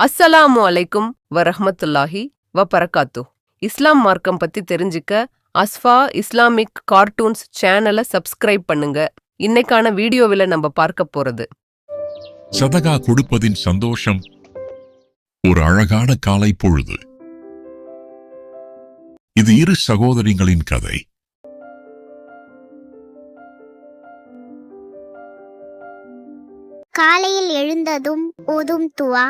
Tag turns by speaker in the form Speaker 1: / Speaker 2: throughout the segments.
Speaker 1: அஸ்ஸலாமு அலைக்கும் வரஹ்மத்துல்லாஹி வபரகாத்து. இஸ்லாம் மார்க்கம் பத்தி தெரிஞ்சுக்க அஸ்ஃபா இஸ்லாமிக் கார்ட்டூன்ஸ் சேனலை சப்ஸ்கிரைப் பண்ணுங்க. இன்னைக்கான வீடியோவில் நம்ம பார்க்க போறது
Speaker 2: சதகா கொடுப்பதின் சந்தோஷம். ஒரு அழகான காலை பொழுது. இது இரு சகோதரிகளின் கதை.
Speaker 3: காலையில் எழுந்ததும் ஓதும் துவா,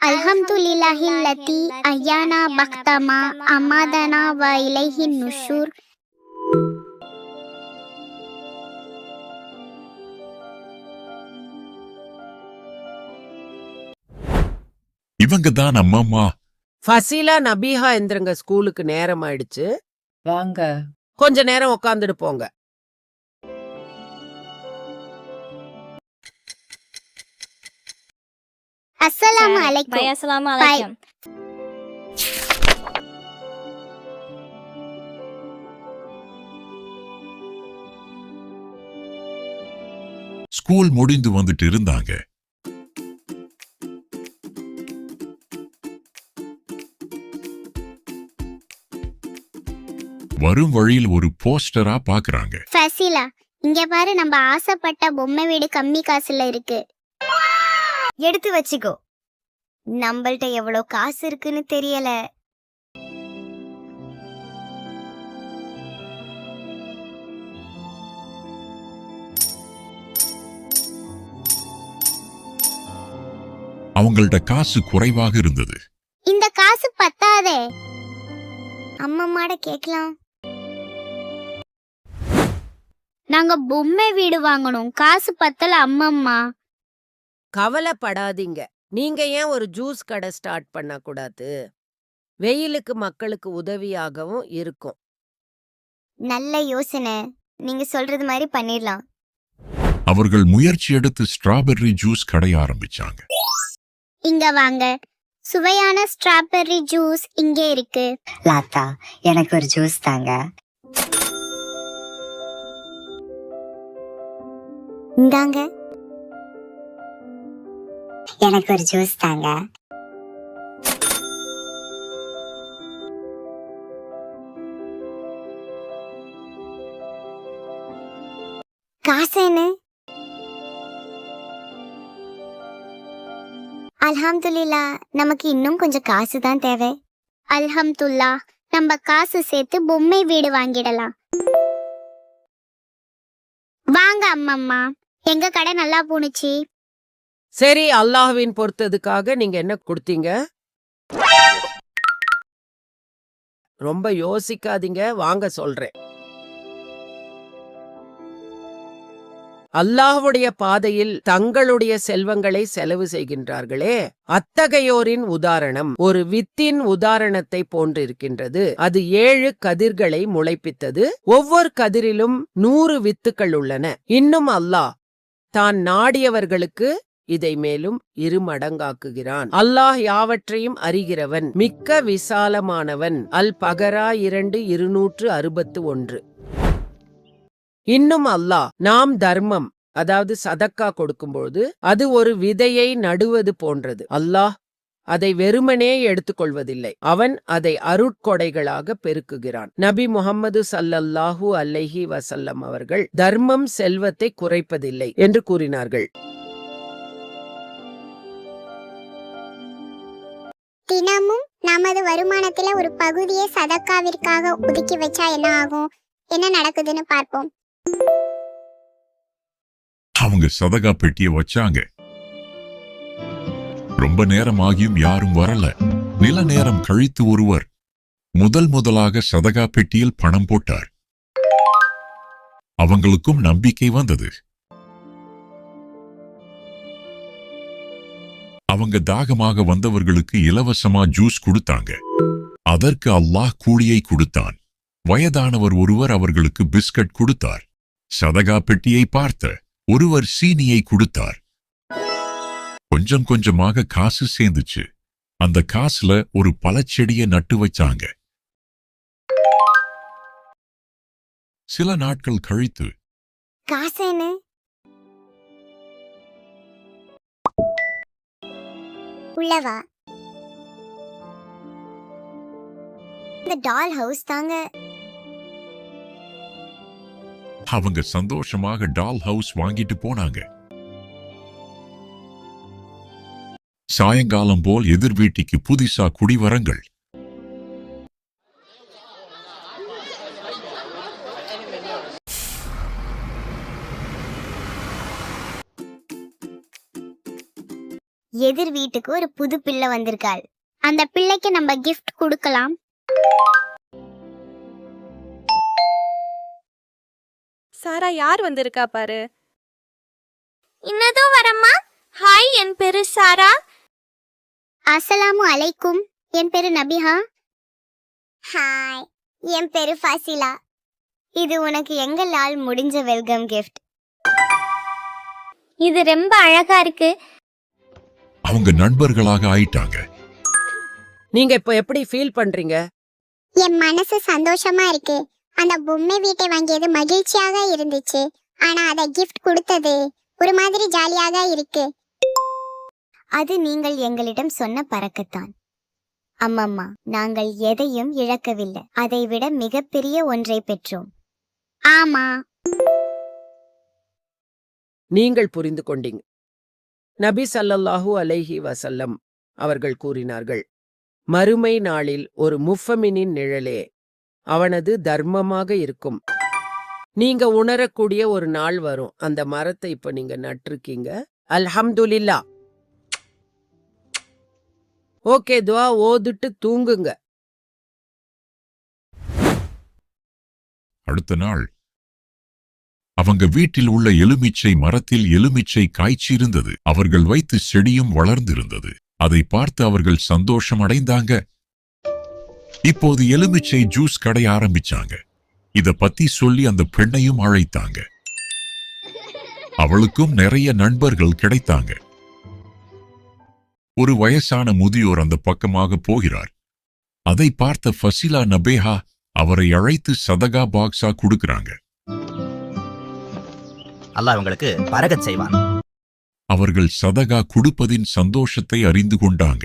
Speaker 3: அல்ஹம்துலில்லாஹில்லதி அஹ்யானா பக்தமா அமாதனா வ இலைஹின் நுஷூர்.
Speaker 2: இவங்க தான் அம்மம்மா.
Speaker 4: ஃபசீலா நபீஹா எந்திரங்க, ஸ்கூலுக்கு நேரம் ஆயிடுச்சு.
Speaker 1: வாங்க.
Speaker 4: கொஞ்ச நேரம் உட்காந்துட்டு போங்க.
Speaker 3: அஸ்ஸலாமு அலைக்கும்.
Speaker 5: அஸ்ஸலாமு அலைக்கும்.
Speaker 2: ஸ்கூல் முடிந்து வந்துட்டு இருந்தாங்க. வரும் வழியில் ஒரு போஸ்டரா பாக்குறாங்க.
Speaker 3: ஃபசீலா, இங்க பாரு, நம்ம ஆசைப்பட்ட பொம்மை வீடு கம்மி காசுல இருக்கு. எடுத்து வச்சுக்கோ. நம்மள்ட்ட எவ்வளவு காசு இருக்குன்னு தெரியல.
Speaker 2: அவங்கள்ட்ட காசு குறைவாக இருந்தது.
Speaker 3: இந்த காசு பத்தாதே, அம்மம்மாட கேக்கலாம். நாங்க பொம்மை வீடு வாங்கணும், காசு பத்தல அம்மம்மா.
Speaker 4: கவலைப்படாதீங்க. நீங்க ஏன் ஒரு ஜூஸ் கடை ஸ்டார்ட் பண்ண கூடாது? வெயிலுக்கு மக்களுக்கு உதவியாகவும் இருக்கும்.
Speaker 3: நல்ல யோசனை, நீங்க சொல்றது மாதிரி பண்ணிடலாம்.
Speaker 2: அவர்கள் முயற்சி எடுத்து ஸ்ட்ராபெர்ரி ஜூஸ் கடை ஆரம்பிச்சாங்க.
Speaker 3: இங்க வாங்க, சுவையான ஸ்ட்ராபெர்ரி ஜூஸ் இங்கே இருக்கு.
Speaker 6: லாத்தா, எனக்கு ஒரு ஜூஸ் தாங்க.
Speaker 3: இந்தாங்க.
Speaker 6: எனக்கு ஒரு ஜூஸ் தாங்க.
Speaker 3: காசு என்ன? அல்ஹம்துலில்லா, நமக்கு இன்னும் கொஞ்சம் காசு தான் தேவை. அல்ஹம்துல்லா, நம்ம காசு சேர்த்து பொம்மை வீடு வாங்கிடலாம். வாங்க அம்மம்மா, எங்க கடை நல்லா போனுச்சு.
Speaker 4: சரி, அல்லாஹ்வின் பொறுத்ததுக்காக நீங்க என்ன கொடுத்தீங்க? ரொம்ப யோசிக்காதீங்க, வாங்க சொல்றேன். அல்லாஹ்வுடைய பாதையில் தங்களுடைய செல்வங்களை செலவு செய்கின்றார்களே, அத்தகையோரின் உதாரணம் ஒரு வித்தின் உதாரணத்தை போன்றிருக்கின்றது. அது 7 கதிர்களை முளைப்பித்தது. ஒவ்வொரு கதிரிலும் 100 வித்துக்கள் உள்ளன. இன்னும் அல்லாஹ் தான் நாடியவர்களுக்கு இதை மேலும் 2 மடங்காக்குகிறான். அல்லாஹ் யாவற்றையும் அறிகிறவன், மிக்க விசாலமானவன். அல் பகரா 2:261. இன்னும் அல்லாஹ் நாம் தர்மம், அதாவது சதக்கா கொடுக்கும்போது அது ஒரு விதையை நடுவது போன்றது. அல்லாஹ் அதை வெறுமனே எடுத்துக்கொள்வதில்லை, அவன் அதை அருட்கொடைகளாக பெருக்குகிறான். நபி முஹம்மது ஸல்லல்லாஹு அலைஹி வஸல்லம் அவர்கள் தர்மம் செல்வத்தை குறைப்பதில்லை என்று கூறினார்கள்.
Speaker 3: தினமும் நமது வருமானத்துல ஒரு பகுதியை சதக்காவிற்காக ஒதுக்கி வச்சா என்ன ஆகும், என்ன நடக்குதுன்னு பார்ப்போம்.
Speaker 2: அவங்க சதகா பெட்டிய வச்சாங்க. ரொம்ப நேரம் ஆகியும் யாரும் வரல. நில நேரம் கழித்து ஒருவர் முதலாக சதகா பெட்டியில் பணம் போட்டார். அவங்களுக்கும் நம்பிக்கை வந்தது. அவங்க தாகமாக வந்தவர்களுக்கு இலவசமா ஜூஸ் கொடுத்தாங்க. அதற்கு அல்லாஹ் கூலியை கொடுத்தான். வயதானவர் ஒருவர் அவர்களுக்கு பிஸ்கட் கொடுத்தார். சதகா பெட்டியை பார்த்த ஒருவர் சீனியை கொடுத்தார். கொஞ்சம் கொஞ்சமாக காசு சேர்ந்துச்சு. அந்த காசுல ஒரு பழச்செடியை நட்டு வச்சாங்க. சில நாட்கள் கழித்து
Speaker 3: காசு என்ன? உள்ளவா இந்த டால் ஹவுஸ் தாங்க.
Speaker 2: அவங்க சந்தோஷமாக டால் ஹவுஸ் வாங்கிட்டு போனாங்க. சாயங்காலம் போல் எதிர் வீட்டுக்கு புதுசா குடிவரங்கள்.
Speaker 3: எதிர் வீட்டுக்கு ஒரு புது பிள்ளை வந்திருக்காள். அந்த பிள்ளைக்கு நம்ம கிஃப்ட் கொடுக்கலாம்.
Speaker 5: சாரா யார் வந்திருக்கா பாரு.
Speaker 3: இன்னதும் வரம்மா. ஹாய், என் பேரு சாரா. அஸ்ஸலாமு அலைக்கும். என் பேரு நபிஹா. ஹாய், என் பேரு ஃபாசிலா. இது உனக்கு எங்களால் முடிஞ்ச வெல்கம் கிஃப்ட். இது ரொம்ப அழகா இருக்கு.
Speaker 2: அவங்க நண்பர்களாக ஆயிட்டாங்க.
Speaker 4: நீங்க இப்ப எப்படி ஃபீல் பண்றீங்க?
Speaker 3: என் மனசு சந்தோஷமா இருக்கு. அந்த பொம்மை வீட்டை வாங்கியது மகிழ்ச்சியாக இருந்துச்சு. ஆனா அதை கிஃப்ட் கொடுத்தது ஒரு மாதிரி ஜாலியாக இருக்கு. அது நீங்கள் எங்களிடம் சொன்ன பறக்கத்தான். அம்மம்மா, நாங்கள் எதையும் இழக்கவில்லை. அதைவிட மிகப்பெரிய ஒன்றை பெற்றோம். ஆமா,
Speaker 4: நீங்கள் புரிந்து கொண்டீங்க. நபி ஸல்லல்லாஹு அலைஹி வஸல்லம் அவர்கள் கூறினார்கள், மறுமை நாளில் ஒரு முஃபமினின் நிழலே அவனது தர்மமாக இருக்கும். நீங்க உணரக்கூடிய ஒரு நாள் வரும். அந்த மரத்தை இப்ப நீங்க நட்டிருக்கீங்க. அல்ஹம்துலில்லா. ஓகே, துவா ஓதுட்டு தூங்குங்க.
Speaker 2: அடுத்த நாள் அவங்க வீட்டில் உள்ள எலுமிச்சை மரத்தில் எலுமிச்சை காய்ச்சி இருந்தது. அவர்கள் வைத்து செடியும் வளர்ந்திருந்தது. அதை பார்த்து அவர்கள் சந்தோஷம் அடைந்தாங்க. இப்போது எலுமிச்சை ஜூஸ் கடை ஆரம்பிச்சாங்க. இத பத்தி சொல்லி அந்த பெண்ணையும் அழைத்தாங்க. அவளுக்கும் நிறைய நண்பர்கள் கிடைத்தாங்க. ஒரு வயசான முதியோர் அந்த பக்கமாக போகிறார். அதை பார்த்த ஃபசிலா நபேஹா அவரை அழைத்து சதகா பாக்ஸா கொடுக்கறாங்க.
Speaker 7: அல்லாஹ் உங்களுக்கு பரகத் செய்வான்.
Speaker 2: அவர்கள் சதகா கொடுப்பதின் சந்தோஷத்தை அறிந்து கொண்டாங்க.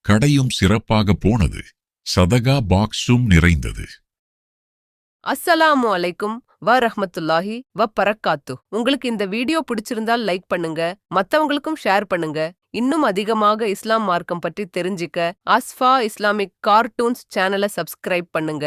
Speaker 2: கடையும் சிறப்பாக போனது. சதகா பாக்ஸும் நிறைந்தது.
Speaker 1: அஸ்ஸலாமு அலைக்கும் வரஹ்மத்துல்லாஹி வபரக்காத்து. உங்களுக்கு இந்த வீடியோ பிடிச்சிருந்தால் லைக் பண்ணுங்க, மத்தவங்களுக்கும் ஷேர் பண்ணுங்க. இன்னும் அதிகமாக இஸ்லாம் மார்க்கம் பற்றி தெரிஞ்சிக்க அஸ்ஃபா இஸ்லாமிக் கார்ட்டூன்ஸ் சேனலை சப்ஸ்கிரைப் பண்ணுங்க.